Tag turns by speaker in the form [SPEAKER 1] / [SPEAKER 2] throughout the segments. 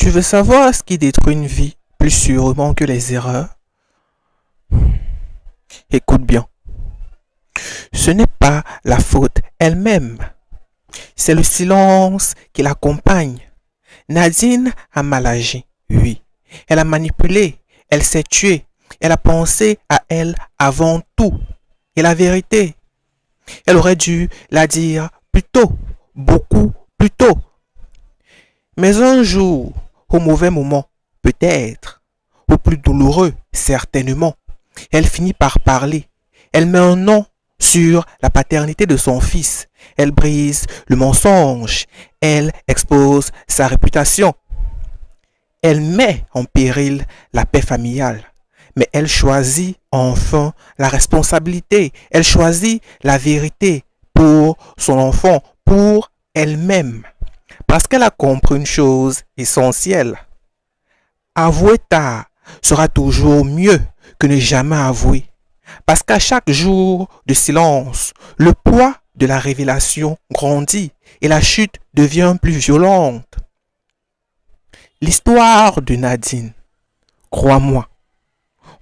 [SPEAKER 1] Tu veux savoir ce qui détruit une vie plus sûrement que les erreurs? Écoute bien, ce n'est pas la faute elle-même, c'est le silence qui l'accompagne. Nadine a mal agi, oui. Elle a manipulé, elle s'est tuée, elle a pensé à elle avant tout. Et la vérité, elle aurait dû la dire plus tôt, beaucoup plus tôt. Mais un jour, au mauvais moment, peut-être, au plus douloureux, certainement, elle finit par parler. Elle met un nom sur la paternité de son fils. Elle brise le mensonge. Elle expose sa réputation. Elle met en péril la paix familiale. Mais elle choisit enfin la responsabilité. Elle choisit la vérité pour son enfant, pour elle-même. Parce qu'elle a compris une chose essentielle. Avouer tard sera toujours mieux que ne jamais avouer. Parce qu'à chaque jour de silence, le poids de la révélation grandit et la chute devient plus violente. L'histoire de Nadine, crois-moi,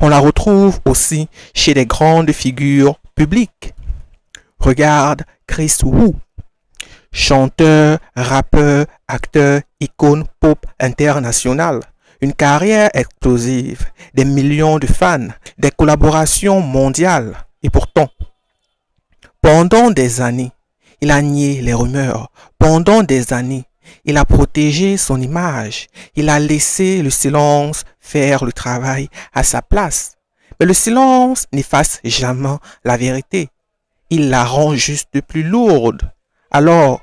[SPEAKER 1] on la retrouve aussi chez les grandes figures publiques. Regarde Chris Wu, chanteur, rappeur, acteur, icône pop international. Une carrière explosive, des millions de fans, des collaborations mondiales. Et pourtant, pendant des années, il a nié les rumeurs. Pendant des années, il a protégé son image. Il a laissé le silence faire le travail à sa place. Mais le silence n'efface jamais la vérité. Il la rend juste plus lourde. Alors,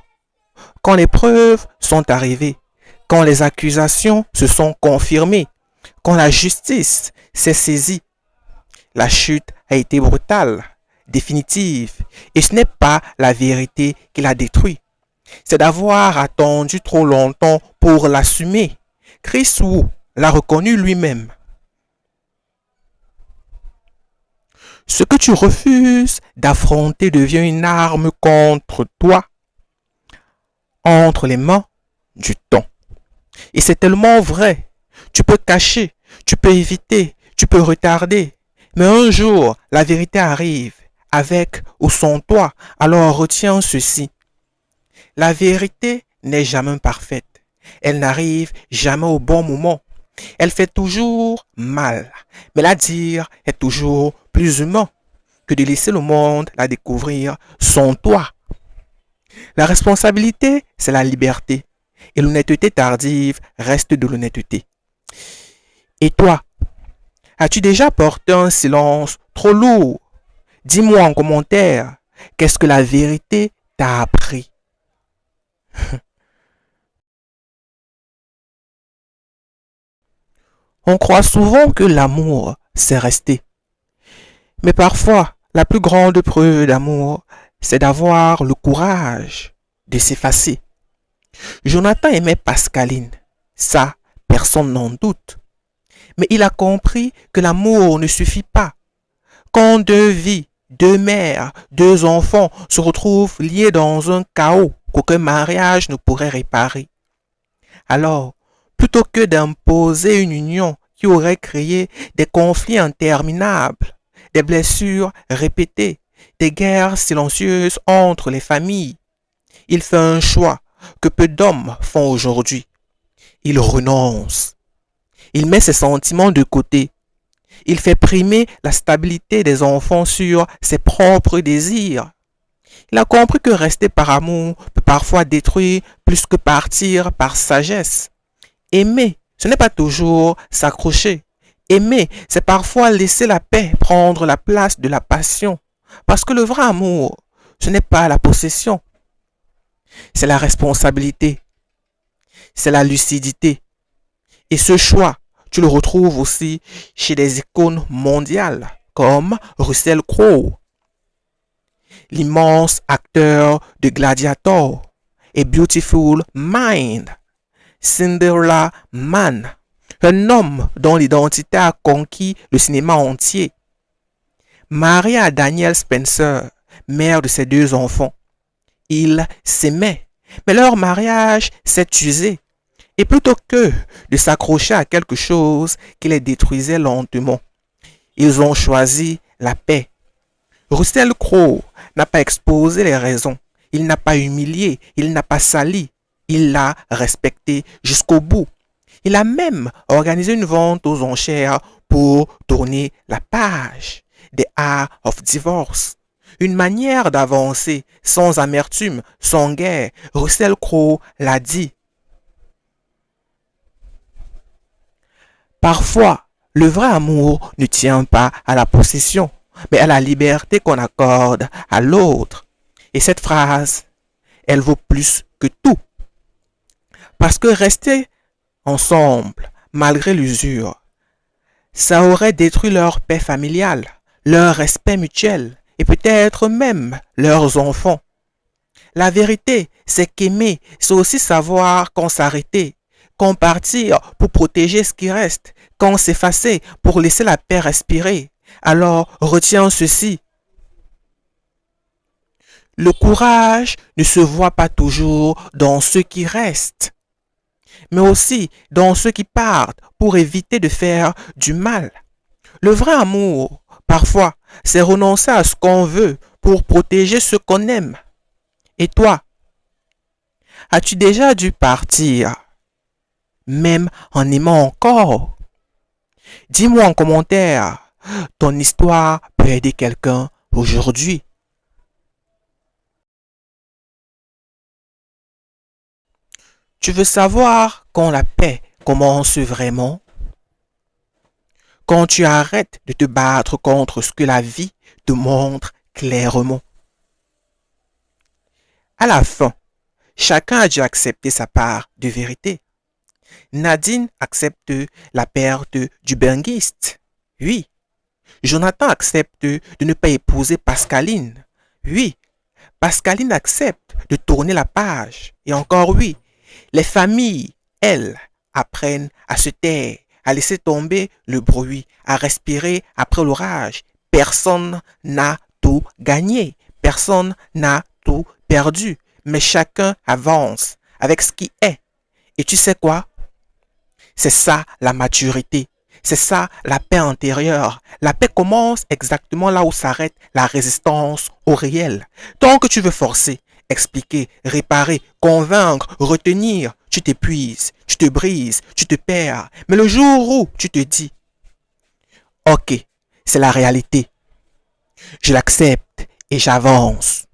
[SPEAKER 1] quand les preuves sont arrivées, quand les accusations se sont confirmées, quand la justice s'est saisie, la chute a été brutale, définitive, et ce n'est pas la vérité qui l'a détruit. C'est d'avoir attendu trop longtemps pour l'assumer. Chris Wu l'a reconnu lui-même. Ce que tu refuses d'affronter devient une arme contre toi, entre les mains du temps. Et c'est tellement vrai. Tu peux cacher, tu peux éviter, tu peux retarder. Mais un jour, la vérité arrive, avec ou sans toi. Alors retiens ceci. La vérité n'est jamais parfaite. Elle n'arrive jamais au bon moment. Elle fait toujours mal. Mais la dire est toujours plus humain que de laisser le monde la découvrir sans toi. La responsabilité, c'est la liberté. Et l'honnêteté tardive reste de l'honnêteté. Et toi, as-tu déjà porté un silence trop lourd? Dis-moi en commentaire, qu'est-ce que la vérité t'a appris? On croit souvent que l'amour, c'est rester. Mais parfois, la plus grande preuve d'amour, c'est d'avoir le courage de s'effacer. Jonathan aimait Pascaline, ça, personne n'en doute. Mais il a compris que l'amour ne suffit pas. Quand deux vies, deux mères, deux enfants se retrouvent liés dans un chaos qu'aucun mariage ne pourrait réparer. Alors, plutôt que d'imposer une union qui aurait créé des conflits interminables, des blessures répétées, des guerres silencieuses entre les familles, il fait un choix que peu d'hommes font aujourd'hui. Il renonce. Il met ses sentiments de côté. Il fait primer la stabilité des enfants sur ses propres désirs. Il a compris que rester par amour peut parfois détruire plus que partir par sagesse. Aimer, ce n'est pas toujours s'accrocher. Aimer, c'est parfois laisser la paix prendre la place de la passion. Parce que le vrai amour, ce n'est pas la possession. C'est la responsabilité. C'est la lucidité. Et ce choix, tu le retrouves aussi chez des icônes mondiales comme Russell Crowe, l'immense acteur de Gladiator et Beautiful Mind, Cinderella Man, un homme dont l'identité a conquis le cinéma entier. Maria Daniel Spencer, mère de ses deux enfants. Ils s'aimaient, mais leur mariage s'est usé. Et plutôt que de s'accrocher à quelque chose qui les détruisait lentement, ils ont choisi la paix. Russell Crowe n'a pas exposé les raisons, il n'a pas humilié, il n'a pas sali, il l'a respecté jusqu'au bout. Il a même organisé une vente aux enchères pour tourner la page des Art of Divorce. Une manière d'avancer sans amertume, sans guerre. Russell Crowe l'a dit. Parfois, le vrai amour ne tient pas à la possession, mais à la liberté qu'on accorde à l'autre. Et cette phrase, elle vaut plus que tout. Parce que rester ensemble, malgré l'usure, ça aurait détruit leur paix familiale, leur respect mutuel et peut-être même leurs enfants. La vérité, c'est qu'aimer, c'est aussi savoir quand s'arrêter, quand partir pour protéger ce qui reste, quand s'effacer pour laisser la paix respirer. Alors retiens ceci. Le courage ne se voit pas toujours dans ceux qui restent, mais aussi dans ceux qui partent pour éviter de faire du mal. Le vrai amour, parfois, c'est renoncer à ce qu'on veut pour protéger ce qu'on aime. Et toi, as-tu déjà dû partir, même en aimant encore? Dis-moi en commentaire, ton histoire peut aider quelqu'un aujourd'hui. Tu veux savoir quand la paix commence vraiment? Quand tu arrêtes de te battre contre ce que la vie te montre clairement. À la fin, chacun a dû accepter sa part de vérité. Nadine accepte la perte du benguiste. Oui. Jonathan accepte de ne pas épouser Pascaline. Oui. Pascaline accepte de tourner la page. Et encore oui. Les familles, elles, apprennent à se taire, à laisser tomber le bruit, à respirer après l'orage. Personne n'a tout gagné. Personne n'a tout perdu. Mais chacun avance avec ce qui est. Et tu sais quoi? C'est ça la maturité. C'est ça la paix intérieure. La paix commence exactement là où s'arrête la résistance au réel. Tant que tu veux forcer, expliquer, réparer, convaincre, retenir, tu t'épuises, tu te brises, tu te perds. Mais le jour où tu te dis, ok, c'est la réalité, je l'accepte et j'avance.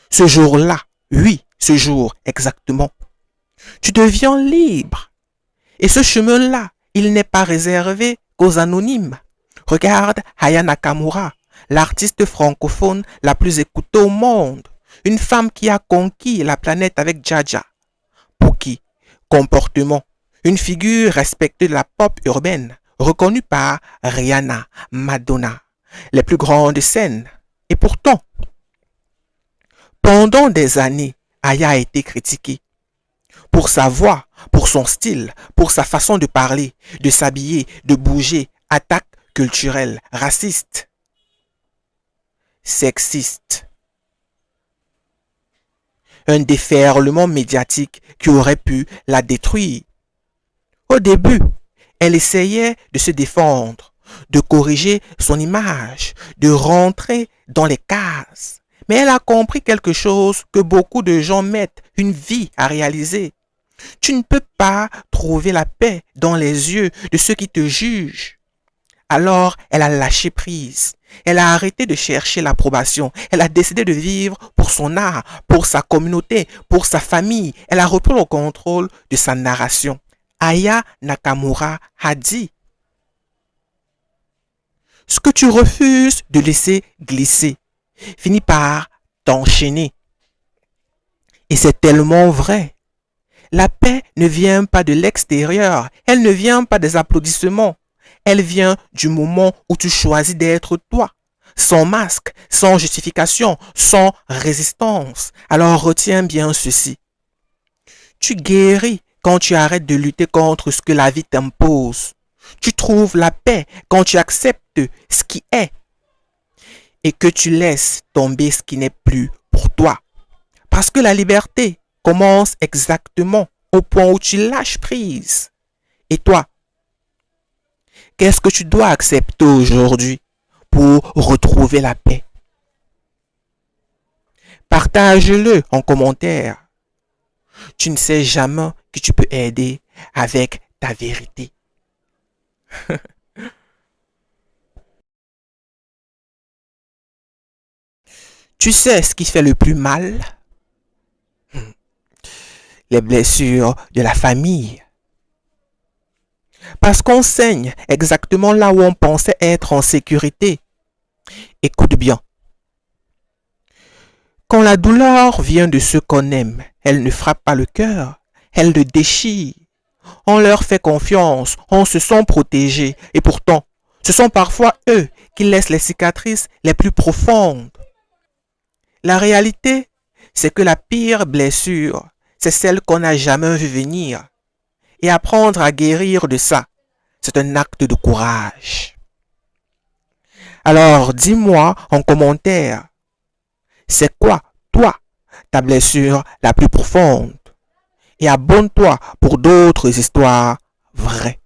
[SPEAKER 1] Ce jour-là, oui, ce jour exactement, tu deviens libre. Et ce chemin-là, il n'est pas réservé qu'aux anonymes. Regarde Aya Nakamura, l'artiste francophone la plus écoutée au monde. Une femme qui a conquis la planète avec Jaja. Pour qui? Comportement. Une figure respectée de la pop urbaine, reconnue par Rihanna, Madonna, les plus grandes scènes. Et pourtant, pendant des années, Aya a été critiquée. Pour sa voix, pour son style, pour sa façon de parler, de s'habiller, de bouger, attaque culturelle, raciste, sexiste. Un déferlement médiatique qui aurait pu la détruire. Au début, elle essayait de se défendre, de corriger son image, de rentrer dans les cases. Mais elle a compris quelque chose que beaucoup de gens mettent une vie à réaliser. Tu ne peux pas trouver la paix dans les yeux de ceux qui te jugent. Alors, elle a lâché prise. Elle a arrêté de chercher l'approbation. Elle a décidé de vivre pour son art, pour sa communauté, pour sa famille. Elle a repris le contrôle de sa narration. Aya Nakamura a dit: ce que tu refuses de laisser glisser finit par t'enchaîner. Et c'est tellement vrai. La paix ne vient pas de l'extérieur, elle ne vient pas des applaudissements, elle vient du moment où tu choisis d'être toi, sans masque, sans justification, sans résistance. Alors retiens bien ceci. Tu guéris quand tu arrêtes de lutter contre ce que la vie t'impose. Tu trouves la paix quand tu acceptes ce qui est et que tu laisses tomber ce qui n'est plus pour toi. Parce que la liberté commence exactement au point où tu lâches prise. Et toi, qu'est-ce que tu dois accepter aujourd'hui pour retrouver la paix? Partage-le en commentaire. Tu ne sais jamais qui tu peux aider avec ta vérité. Tu sais ce qui fait le plus mal? Les blessures de la famille. Parce qu'on saigne exactement là où on pensait être en sécurité. Écoute bien. Quand la douleur vient de ceux qu'on aime, elle ne frappe pas le cœur, elle le déchire. On leur fait confiance, on se sent protégé et pourtant, ce sont parfois eux qui laissent les cicatrices les plus profondes. La réalité, c'est que la pire blessure, c'est celle qu'on n'a jamais vu venir. Et apprendre à guérir de ça, c'est un acte de courage. Alors dis-moi en commentaire, c'est quoi, toi, ta blessure la plus profonde? Et abonne-toi pour d'autres histoires vraies.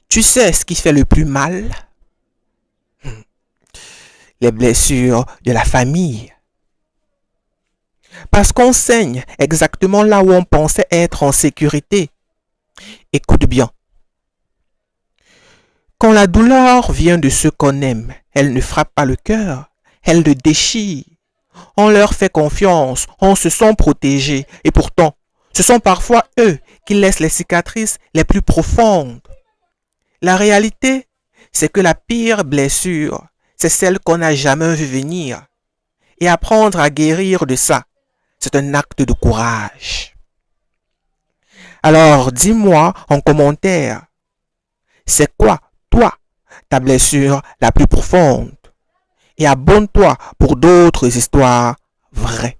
[SPEAKER 1] Tu sais ce qui fait le plus mal? Les blessures de la famille. Parce qu'on saigne exactement là où on pensait être en sécurité. Écoute bien. Quand la douleur vient de ceux qu'on aime, elle ne frappe pas le cœur, elle le déchire. On leur fait confiance, on se sent protégé et pourtant, ce sont parfois eux qui laissent les cicatrices les plus profondes. La réalité, c'est que la pire blessure, c'est celle qu'on n'a jamais vu venir. Et apprendre à guérir de ça, c'est un acte de courage. Alors dis-moi en commentaire, c'est quoi, toi, ta blessure la plus profonde? Et abonne-toi pour d'autres histoires vraies.